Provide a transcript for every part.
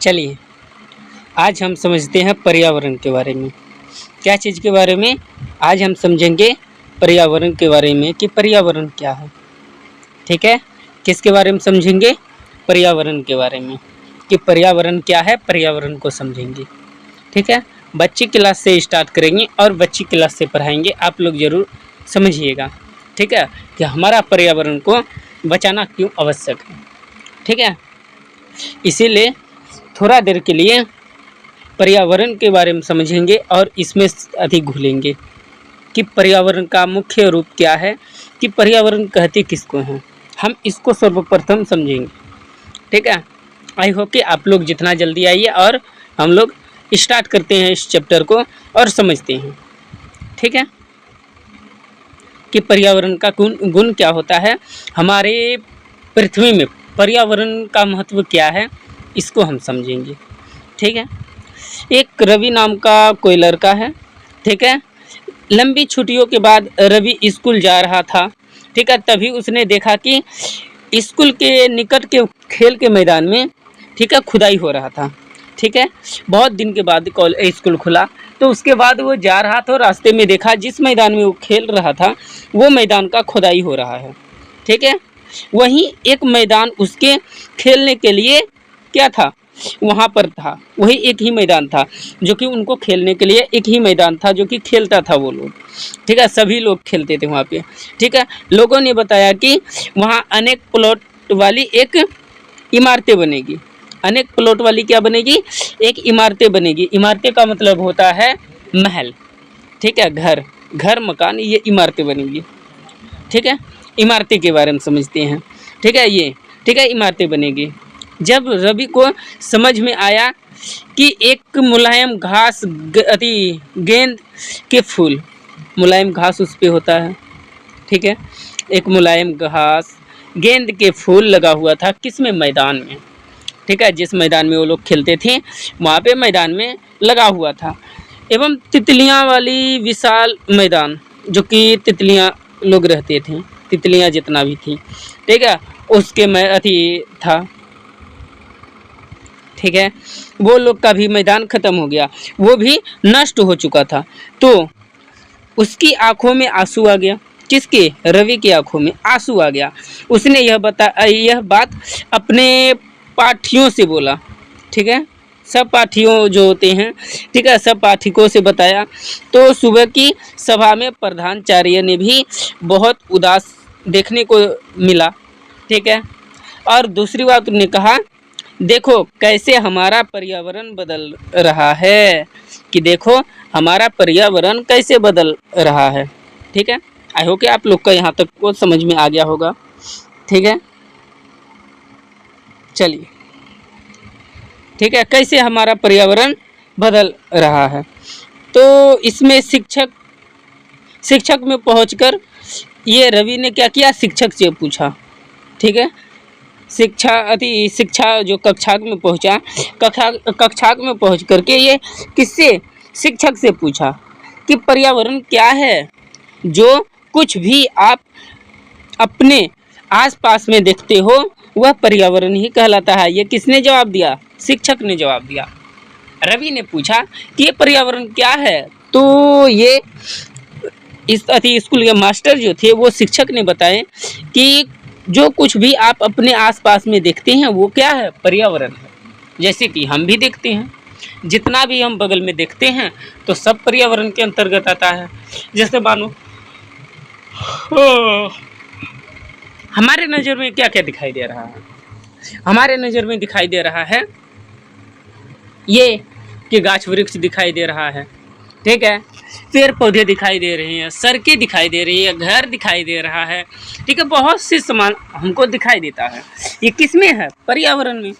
चलिए आज हम समझते हैं पर्यावरण के बारे में। क्या चीज़ के बारे में? आज हम समझेंगे पर्यावरण के बारे में कि पर्यावरण क्या है। ठीक है, किसके बारे में समझेंगे? पर्यावरण के बारे में कि पर्यावरण क्या है, पर्यावरण को समझेंगे। ठीक है, बच्ची क्लास से स्टार्ट करेंगे और बच्ची क्लास से पढ़ाएंगे। आप लोग ज़रूर समझिएगा। ठीक है, कि हमारा पर्यावरण को बचाना क्यों आवश्यक है। ठीक है, इसीलिए थोड़ा देर के लिए पर्यावरण के बारे में समझेंगे और इसमें अधिक घुलेंगे कि पर्यावरण का मुख्य रूप क्या है, कि पर्यावरण कहते किसको हैं। हम इसको सर्वप्रथम समझेंगे। ठीक है, आई होप कि आप लोग जितना जल्दी आइए और हम लोग स्टार्ट करते हैं इस चैप्टर को और समझते हैं। ठीक है, कि पर्यावरण का गुण क्या होता है, हमारे पृथ्वी में पर्यावरण का महत्व क्या है, इसको हम समझेंगे। ठीक है, एक रवि नाम का कोई लड़का है। ठीक है, लंबी छुट्टियों के बाद रवि स्कूल जा रहा था। ठीक है, तभी उसने देखा कि स्कूल के निकट के खेल के मैदान में ठीक है खुदाई हो रहा था। ठीक है, बहुत दिन के बाद स्कूल खुला तो उसके बाद वो जा रहा था और रास्ते में देखा जिस मैदान में वो खेल रहा था वो मैदान का खुदाई हो रहा है। ठीक है, वहीं एक मैदान उसके खेलने के लिए क्या था, वहाँ पर था। वही एक ही मैदान था जो कि उनको खेलने के लिए एक ही मैदान था जो कि खेलता था वो लोग। ठीक है, सभी लोग खेलते थे वहाँ पे। ठीक है, लोगों ने बताया कि वहाँ अनेक प्लॉट वाली एक इमारतें बनेगी। अनेक प्लॉट वाली क्या बनेगी? एक इमारतें बनेगी। इमारतें का मतलब होता है महल। ठीक है, घर मकान, ये इमारतें बनेंगी। ठीक है, इमारतें के बारे में समझते हैं। ठीक है, ठीक है, इमारतें बनेगी। जब रवि को समझ में आया कि एक मुलायम घास गेंद के फूल, मुलायम घास उस पे होता है। ठीक है, एक मुलायम घास गेंद के फूल लगा हुआ था किसमें? मैदान में। ठीक है, जिस मैदान में वो लोग खेलते थे वहाँ पे मैदान में लगा हुआ था। एवं तितलियाँ वाली विशाल मैदान, जो कि तितलियाँ लोग रहते थे, तितलियाँ जितना भी थी। ठीक है, उसके था। ठीक है, वो लोग का भी मैदान ख़त्म हो गया, वो भी नष्ट हो चुका था। तो उसकी आंखों में आंसू आ गया। किसके? रवि की आंखों में आंसू आ गया। उसने यह बात अपने पाठियों से बोला। ठीक है, सब पाठियों जो होते हैं, ठीक है, सब पाठिकों से बताया। तो सुबह की सभा में प्रधानाचार्य ने भी बहुत उदास देखने को मिला। ठीक है, और दूसरी बात उन्होंने कहा, देखो कैसे हमारा पर्यावरण बदल रहा है, कि देखो हमारा पर्यावरण कैसे बदल रहा है। ठीक है, आई होप कि आप लोग का यहाँ तक को समझ में आ गया होगा। ठीक है, चलिए, ठीक है, कैसे हमारा पर्यावरण बदल रहा है। तो इसमें शिक्षक में पहुंचकर ये रवि ने क्या किया, शिक्षक से पूछा। ठीक है, शिक्षा जो कक्षा में पहुंचा, कक्षा में पहुंच करके ये किससे? शिक्षक से पूछा कि पर्यावरण क्या है, जो कुछ भी आप अपने आसपास में देखते हो वह पर्यावरण ही कहलाता है। ये किसने जवाब दिया? शिक्षक ने जवाब दिया। रवि ने पूछा कि ये पर्यावरण क्या है, तो ये स्कूल के मास्टर जो थे वो शिक्षक ने बताए कि जो कुछ भी आप अपने आसपास में देखते हैं वो क्या है? पर्यावरण है। जैसे कि हम भी देखते हैं, जितना भी हम बगल में देखते हैं तो सब पर्यावरण के अंतर्गत आता है। जैसे मानो हमारे नज़र में क्या क्या दिखाई दे रहा है? हमारे नज़र में दिखाई दे रहा है ये कि गाछ वृक्ष दिखाई दे रहा है। ठीक है, पेड़ पौधे दिखाई दे रहे हैं, सड़कें दिखाई दे रही है, घर दिखाई दे रहा है। ठीक है, बहुत से सामान हमको दिखाई देता है। ये किस में है? पर्यावरण में।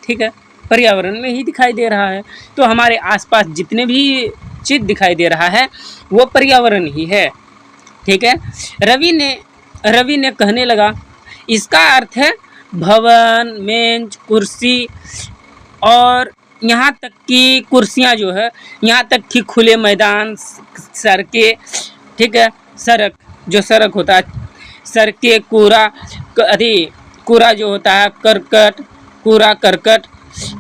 ठीक है, पर्यावरण में ही दिखाई दे रहा है। तो हमारे आसपास जितने भी चीज़ दिखाई दे रहा है वो पर्यावरण ही है। ठीक है, रवि ने कहने लगा, इसका अर्थ है भवन, मेज, कुर्सी और यहाँ तक कि कुर्सियाँ जो है, यहाँ तक कि खुले मैदान, सड़कें। ठीक है, सड़क होता है, सड़कें, कूड़ा जो होता है, कूड़ा करकट,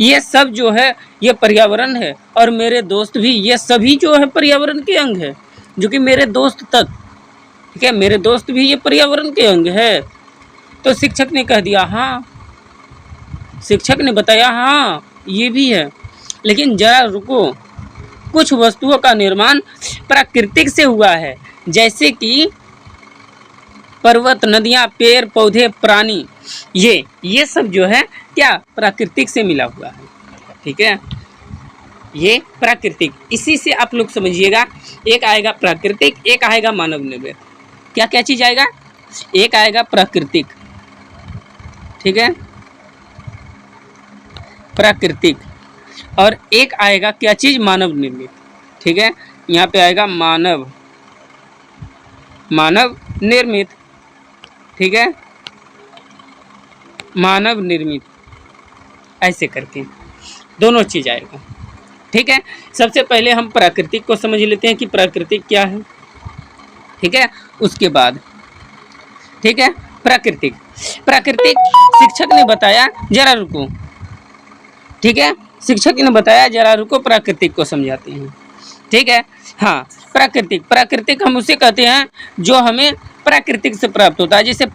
ये सब जो है ये पर्यावरण है। और मेरे दोस्त भी, ये सभी जो है पर्यावरण के अंग है, जो कि मेरे दोस्त तक, ठीक है, मेरे दोस्त भी ये पर्यावरण के अंग है। तो शिक्षक ने कह दिया हाँ, शिक्षक ने बताया हाँ ये भी है। लेकिन जरा रुको, कुछ वस्तुओं का निर्माण प्राकृतिक से हुआ है, जैसे कि पर्वत, नदियाँ, पेड़ पौधे, प्राणी, ये सब जो है क्या प्राकृतिक से मिला हुआ है, ठीक है, ये प्राकृतिक। इसी से आप लोग समझिएगा, एक आएगा प्राकृतिक, एक आएगा मानव निर्मित। क्या क्या चीज़ आएगा? एक आएगा प्राकृतिक, ठीक है, प्राकृतिक, और एक आएगा क्या चीज़? मानव निर्मित, ठीक है। यहाँ पे आएगा मानव निर्मित, ठीक है, मानव निर्मित, ऐसे करके दोनों चीज़ आएगा, ठीक है। सबसे पहले हम प्राकृतिक को समझ लेते हैं कि प्राकृतिक क्या है, ठीक है। उसके बाद, ठीक है, प्राकृतिक शिक्षक ने बताया, जरा रुको, ठीक है, शिक्षक ने बताया, जरा रुको, प्राकृतिक को समझाते हैं, ठीक है। हाँ, प्राकृतिक हम उसे कहते हैं जो हमें प्राकृतिक से प्राप्त होता है। जैसे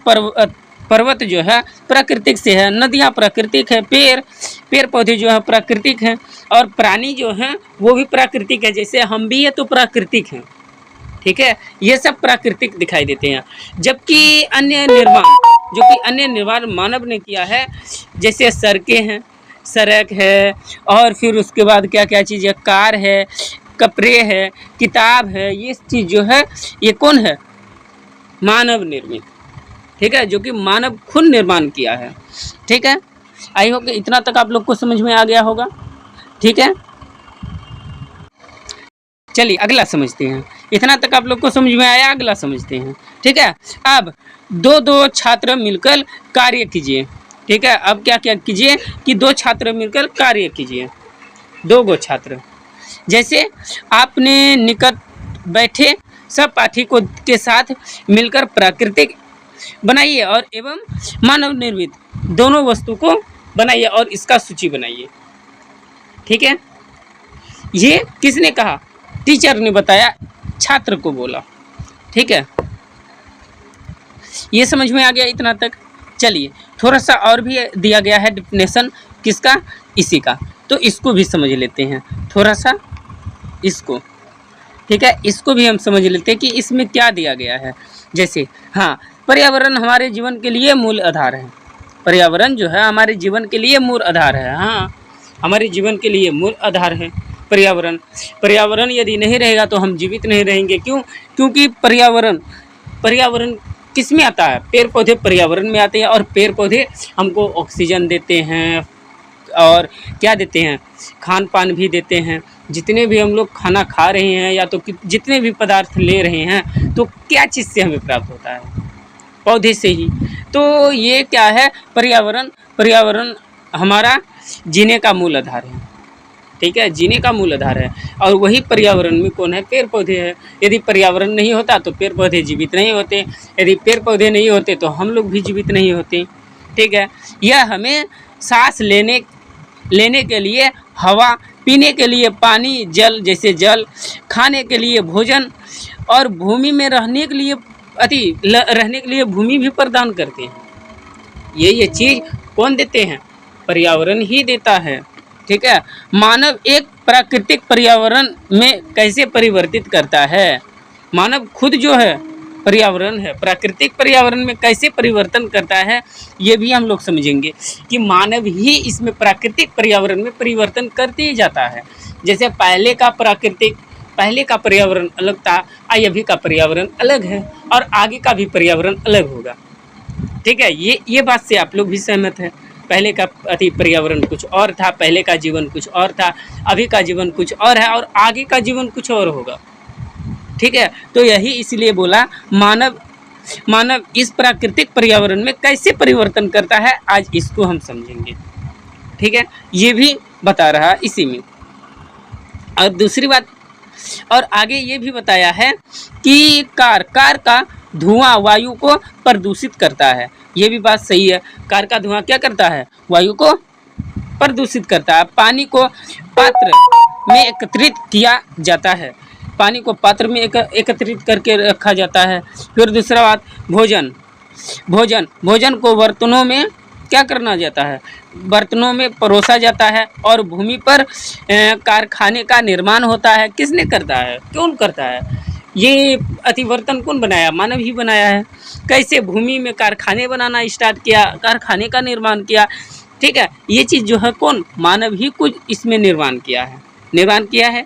पर्वत जो है प्राकृतिक से है, नदियाँ प्राकृतिक है, पेड़ पौधे जो है प्राकृतिक हैं, और प्राणी जो हैं वो भी प्राकृतिक है। जैसे हम भी है तो प्राकृतिक हैं, ठीक है, ये सब प्राकृतिक दिखाई देते हैं। जबकि अन्य निर्माण मानव ने किया है, जैसे सड़क है, और फिर उसके बाद क्या क्या चीज़ है, कार है, कपड़े है, किताब है, ये चीज़ जो है ये कौन है? मानव निर्मित, ठीक है, जो कि मानव खुद निर्माण किया है, ठीक है। आई होप कि इतना तक आप लोग को समझ में आ गया होगा, ठीक है। चलिए अगला समझते हैं। इतना तक आप लोग को समझ में आया, अगला समझते हैं, ठीक है। अब दो छात्र मिलकर कार्य कीजिए, ठीक है। अब क्या क्या कीजिए कि 2 छात्र मिलकर कार्य कीजिए, 2 गो छात्र। जैसे आपने निकट बैठे सब पाठकों के साथ मिलकर प्राकृतिक बनाइए और एवं मानव निर्मित दोनों वस्तु को बनाइए और इसका सूची बनाइए, ठीक है। ये किसने कहा? टीचर ने बताया, छात्र को बोला, ठीक है। ये समझ में आ गया इतना तक। चलिए थोड़ा सा और भी दिया गया है डेफिनेशन, किसका? इसी का, तो इसको भी समझ लेते हैं थोड़ा सा, इसको, ठीक है, इसको भी हम समझ लेते हैं कि इसमें क्या दिया गया है। जैसे हाँ, पर्यावरण हमारे जीवन के लिए मूल आधार है। पर्यावरण जो है हमारे जीवन के लिए मूल आधार है, हाँ, हमारे जीवन के लिए मूल आधार है पर्यावरण यदि नहीं रहेगा तो हम जीवित नहीं रहेंगे। क्यों? क्योंकि पर्यावरण किस में आता है? पेड़ पौधे पर्यावरण में आते हैं, और पेड़ पौधे हमको ऑक्सीजन देते हैं और क्या देते हैं? खान पान भी देते हैं। जितने भी हम लोग खाना खा रहे हैं या तो जितने भी पदार्थ ले रहे हैं, तो क्या चीज़ से हमें प्राप्त होता है? पौधे से ही। तो ये क्या है? पर्यावरण हमारा जीने का मूल आधार है, ठीक है, जीने का मूल आधार है। और वही पर्यावरण में कौन है? पेड़ पौधे हैं। यदि पर्यावरण नहीं होता तो पेड़ पौधे जीवित नहीं होते, यदि पेड़ पौधे नहीं होते तो हम लोग भी जीवित नहीं होते, ठीक है। यह हमें सांस लेने के लिए हवा, पीने के लिए पानी, जल जैसे जल, खाने के लिए भोजन, और भूमि में रहने के लिए भूमि भी प्रदान करते हैं। ये चीज़ कौन देते हैं? पर्यावरण ही देता है, ठीक है। मानव एक प्राकृतिक पर्यावरण में कैसे परिवर्तित करता है? मानव खुद जो है पर्यावरण है, प्राकृतिक पर्यावरण में कैसे परिवर्तन करता है, ये भी हम लोग समझेंगे कि मानव ही इसमें प्राकृतिक पर्यावरण में परिवर्तन करते ही जाता है। जैसे पहले का पर्यावरण अलग था, अभी का पर्यावरण अलग है, और आगे का भी पर्यावरण अलग होगा, ठीक है। ये बात से आप लोग भी सहमत हैं। पहले का पर्यावरण कुछ और था, पहले का जीवन कुछ और था, अभी का जीवन कुछ और है, और आगे का जीवन कुछ और होगा, ठीक है। तो यही इसलिए बोला मानव इस प्राकृतिक पर्यावरण में कैसे परिवर्तन करता है, आज इसको हम समझेंगे, ठीक है। ये भी बता रहा इसी में। और दूसरी बात, और आगे ये भी बताया है कि कार का धुआं वायु को प्रदूषित करता है। ये भी बात सही है। कार का धुआं क्या करता है? वायु को प्रदूषित करता है। पानी को पात्र में एकत्रित किया जाता है, पानी को पात्र में एकत्रित करके रखा जाता है। फिर दूसरा बात, भोजन भोजन भोजन को बर्तनों में क्या करना जाता है, बर्तनों में परोसा जाता है। और भूमि पर कारखाने का निर्माण होता है। किसने करता है, कौन करता है? ये बर्तन कौन बनाया? मानव ही बनाया है। कैसे? भूमि में कारखाने बनाना स्टार्ट किया, कारखाने का निर्माण किया। ठीक है, ये चीज़ जो है कौन? मानव ही कुछ इसमें निर्माण किया है।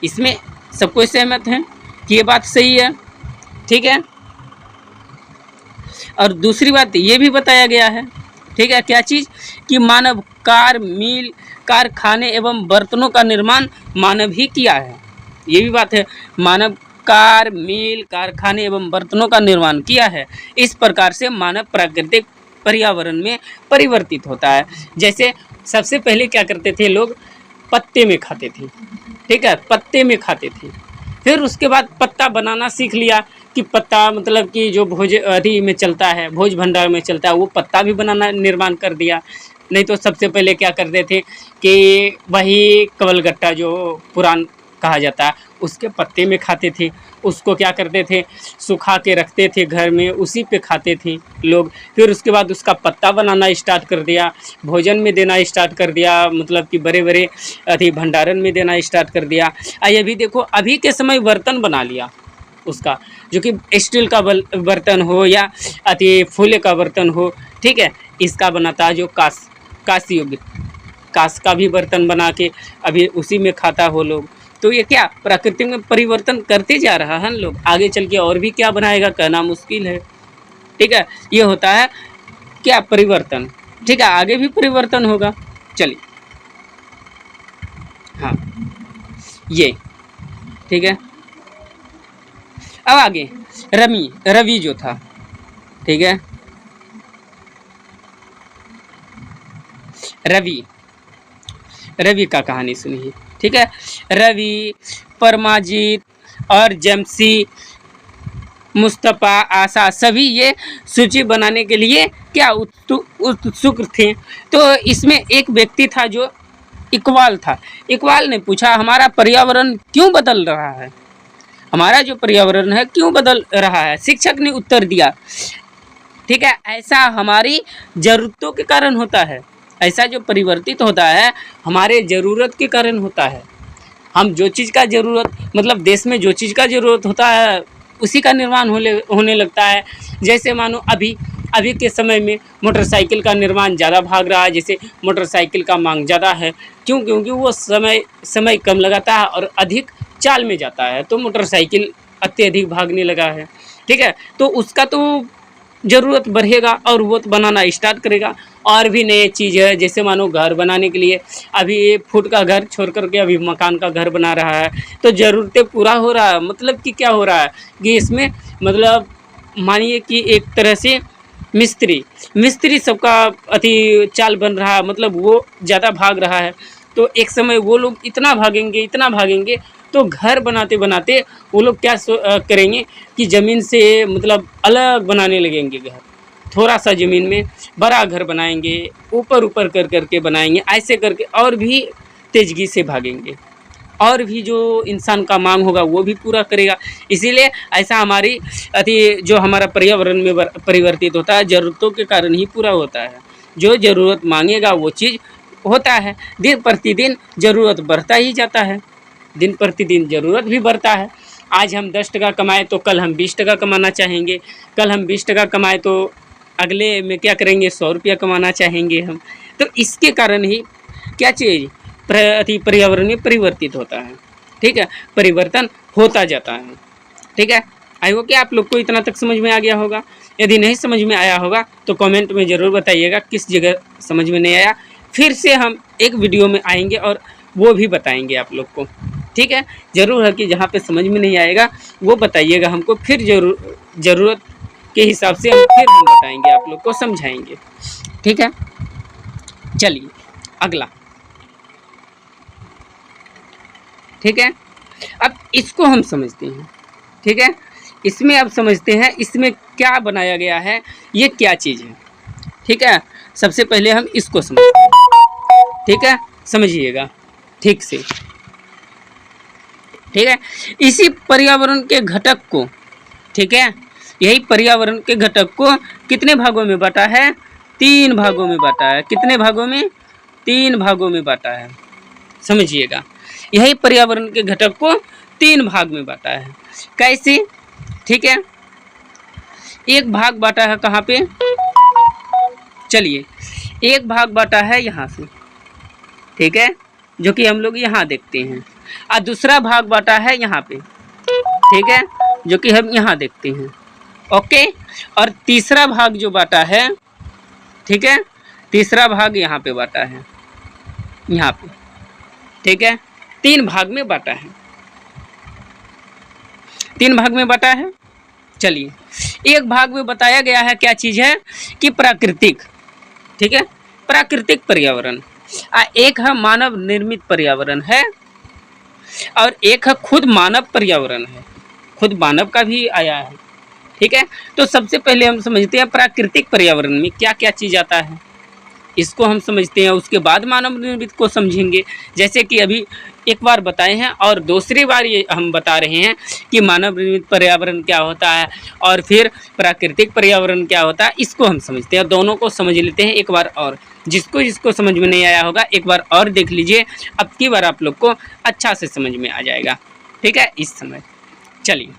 इसमें सब कोई सहमत हैं कि ये बात सही है। ठीक है, और दूसरी बात ये भी बताया गया है, ठीक है, क्या चीज़? कि मानव कार, मील, कारखाने एवं बर्तनों का निर्माण मानव ही किया है। ये भी बात है, मानव कार, मील, कारखाने एवं बर्तनों का निर्माण किया है। इस प्रकार से मानव प्राकृतिक पर्यावरण में परिवर्तित होता है। जैसे सबसे पहले क्या करते थे लोग? पत्ते में खाते थे। ठीक है, पत्ते में खाते थे। फिर उसके बाद पत्ता बनाना सीख लिया कि पत्ता मतलब कि जो भोज में चलता है, भोज भंडार में चलता है, वो पत्ता भी बनाना निर्माण कर दिया। नहीं तो सबसे पहले क्या करते थे कि वही कवलगट्टा जो पुरान कहा जाता है, उसके पत्ते में खाते थे। उसको क्या करते थे? सुखा के रखते थे घर में, उसी पे खाते थे लोग। फिर उसके बाद उसका पत्ता बनाना स्टार्ट कर दिया, भोजन में देना स्टार्ट कर दिया, मतलब कि बड़े बड़े भंडारण में देना स्टार्ट कर दिया। ये भी देखो, अभी के समय बर्तन बना लिया उसका, जो कि स्टील का बर्तन हो या फूले का बर्तन हो। ठीक है, इसका बनाता है जो कांस योग्य, कांस का भी बर्तन बना के अभी उसी में खाता हो लोग। तो ये क्या प्रकृति में परिवर्तन करते जा रहा है लोग। आगे चल के और भी क्या बनाएगा कहना मुश्किल है। ठीक है, ये होता है क्या? परिवर्तन। ठीक है, आगे भी परिवर्तन होगा। चलिए, हाँ, ये ठीक है। अब आगे रवि जो था, ठीक है, रवि का कहानी सुनिए। ठीक है, रवि, परमाजीत और जमसी, मुस्तफ़ा, आशा, सभी ये सूची बनाने के लिए क्या उत्सुक थे। तो इसमें एक व्यक्ति था जो इकबाल था। इकबाल ने पूछा, हमारा पर्यावरण क्यों बदल रहा है? हमारा जो पर्यावरण है क्यों बदल रहा है? शिक्षक ने उत्तर दिया, ठीक है, ऐसा हमारी ज़रूरतों के कारण होता है। ऐसा जो परिवर्तित होता है हमारे ज़रूरत के कारण होता है। हम जो चीज़ का ज़रूरत, मतलब देश में जो चीज़ का ज़रूरत होता है उसी का निर्माण होने लगता है। जैसे मानो अभी के समय में मोटरसाइकिल का निर्माण ज़्यादा भाग रहा है। जैसे मोटरसाइकिल का मांग ज़्यादा है, क्योंकि वो समय कम लगाता है और अधिक चाल में जाता है, तो मोटरसाइकिल अत्यधिक भागने लगा है। ठीक है, तो उसका तो ज़रूरत बढ़ेगा और वो तो बनाना स्टार्ट करेगा। और भी नई चीज़ है, जैसे मानो घर बनाने के लिए अभी फुट का घर छोड़ करके अभी मकान का घर बना रहा है, तो ज़रूरतें पूरा हो रहा है। मतलब कि क्या हो रहा है कि इसमें मतलब मानिए कि एक तरह से मिस्त्री सबका चाल बन रहा है, मतलब वो ज़्यादा भाग रहा है। तो एक समय वो लोग इतना भागेंगे तो घर बनाते बनाते वो लोग क्या करेंगे कि ज़मीन से मतलब अलग बनाने लगेंगे घर। थोड़ा सा ज़मीन में बड़ा घर बनाएंगे, ऊपर कर करके बनाएंगे, ऐसे करके और भी तेज़गी से भागेंगे, और भी जो इंसान का मांग होगा वो भी पूरा करेगा। इसीलिए ऐसा हमारी जो हमारा पर्यावरण में परिवर्तित होता है ज़रूरतों के कारण ही पूरा होता है। जो ज़रूरत मांगेगा वो चीज़ होता है। दिन प्रतिदिन ज़रूरत बढ़ता ही जाता है, दिन प्रतिदिन ज़रूरत भी बढ़ता है। आज हम 10 टका कमाएँ तो कल हम 20 टका कमाना चाहेंगे, कल हम 20 टका कमाएँ तो अगले में क्या करेंगे, 100 रुपया कमाना चाहेंगे हम। तो इसके कारण ही क्या चीज़ पर्यावरण में परिवर्तित होता है। ठीक है, परिवर्तन होता जाता है। ठीक है, आई होप कि आप लोग को इतना तक समझ में आ गया होगा। यदि नहीं समझ में आया होगा तो कमेंट में ज़रूर बताइएगा किस जगह समझ में नहीं आया। फिर से हम एक वीडियो में आएंगे और वो भी बताएंगे आप लोग को। ठीक है, ज़रूर है कि जहाँ पे समझ में नहीं आएगा वो बताइएगा हमको, फिर ज़रूरत के हिसाब से हम बताएंगे, आप लोग को समझाएंगे। ठीक है, चलिए अगला। ठीक है, अब इसको हम समझते हैं। ठीक है, इसमें अब समझते हैं इसमें क्या बनाया गया है, ये क्या चीज़ है। ठीक है, सबसे पहले हम इसको समझते हैं। ठीक है, समझिएगा ठीक से। ठीक है, इसी पर्यावरण के घटक को, ठीक है, यही पर्यावरण के घटक को कितने भागों में बांटा है? 3 भागों में बांटा है। कितने भागों में? 3 भागों में बांटा है। समझिएगा, यही पर्यावरण के घटक को 3 भाग में बांटा है। कैसे? ठीक है, एक भाग बांटा है कहाँ पे? चलिए, एक भाग बांटा है यहाँ से, ठीक है, जो कि हम लोग यहाँ देखते हैं, और दूसरा भाग बांटा है यहाँ पे, ठीक है, जो कि हम यहाँ देखते हैं। ओके, और तीसरा भाग जो बांटा है, ठीक है, तीसरा भाग यहाँ पे बांटा है, यहाँ पे, ठीक है, 3 भाग में बांटा है, 3 भाग में बांटा है। चलिए, एक भाग में बताया गया है क्या चीज़ है कि प्राकृतिक, ठीक है, प्राकृतिक पर्यावरण, एक है मानव निर्मित पर्यावरण है, और एक है खुद मानव पर्यावरण है, खुद मानव का भी आया है। ठीक है, तो सबसे पहले हम समझते हैं प्राकृतिक पर्यावरण में क्या क्या चीज़ आता है, इसको हम समझते हैं, उसके बाद मानव निर्मित को समझेंगे। जैसे कि अभी एक बार बताए हैं और दूसरी बार ये हम बता रहे हैं कि मानव निर्मित पर्यावरण क्या होता है और फिर प्राकृतिक पर्यावरण क्या होता है, इसको हम समझते हैं। दोनों को समझ लेते हैं एक बार और, जिसको समझ में नहीं आया होगा एक बार और देख लीजिए, अब की बार आप लोग को अच्छा से समझ में आ जाएगा। ठीक है, इस समय चलिए